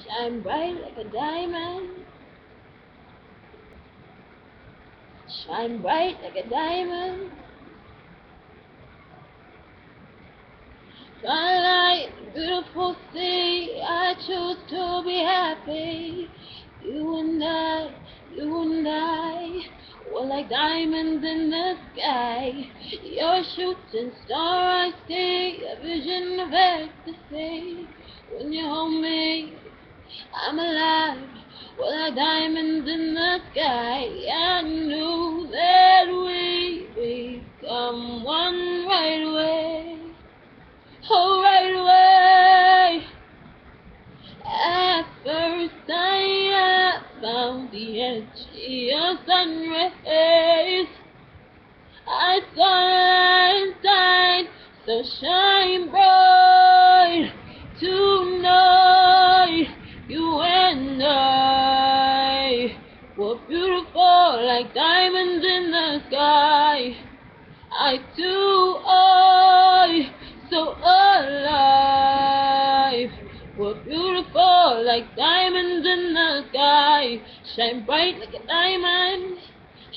Shine bright like a diamond. Shine bright like a diamond. Twilight, beautiful sea. I choose to be happy. You and I, we're like diamonds in the sky. You're a shooting star, I see a vision of ecstasy. When you hold me, I'm alive. We're like diamonds in the sky. I knew that we'd become one right away. Oh, right away. At first sight, I found the edge of your sun rays. I saw inside, so shine bright. Tonight, you and I were beautiful like diamonds in the sky. I too, so alive. We're beautiful like diamonds in the sky. Shine bright like a diamond.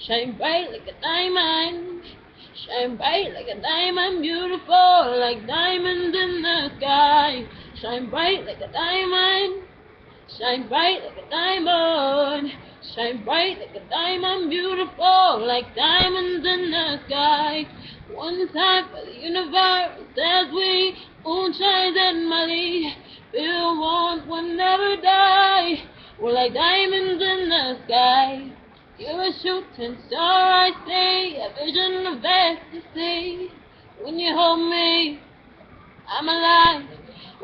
Shine bright like a diamond. Shine bright like a diamond. Beautiful like diamonds in the sky. Shine bright like a diamond. Shine bright like a diamond. Shine bright like a diamond. Beautiful like diamonds in the sky. One time for the universe as we moonshine and Molly. Feel warmth will never die. We're like diamonds in the sky. You're a shooting star, I see, a vision of ecstasy. When you hold me, I'm alive.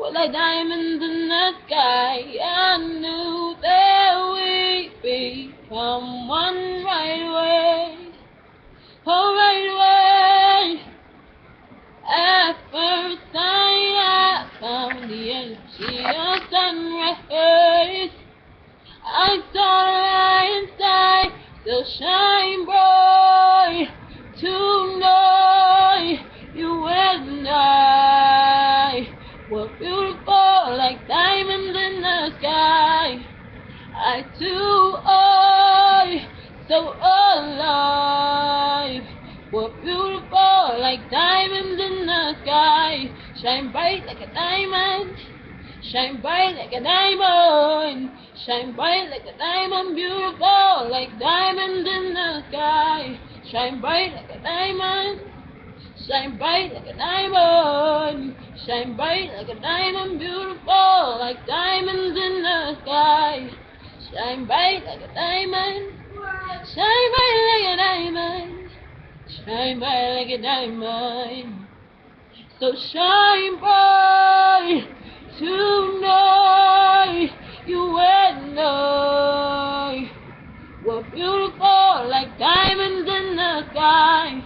We're like diamonds in the sky. I knew that we'd become one right away. Oh, right away. At first sight, I found the energy of sun rays. I saw right inside, still shine bright. Tonight, you and I were beautiful like diamonds in the sky. I too, so alive. We're beautiful like diamonds in the sky. Shine bright like a diamond. Shine bright like a diamond. Shine bright like a diamond. Beautiful like diamonds in the sky. Shine bright like a diamond. Shine bright like a diamond. Shine bright like a diamond. Beautiful like diamonds in the sky. Shine bright like a diamond. Shine bright like a diamond. Shine bright like a diamond. So shine bright tonight. You and I were beautiful like diamonds in the sky.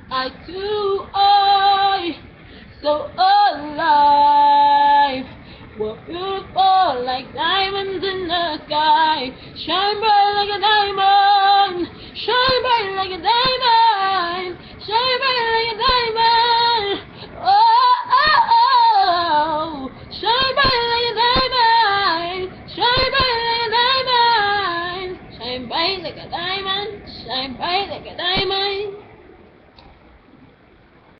I too, so alive. We're beautiful like diamonds in the sky. Shine bright like a diamond. Shine bright like a diamond.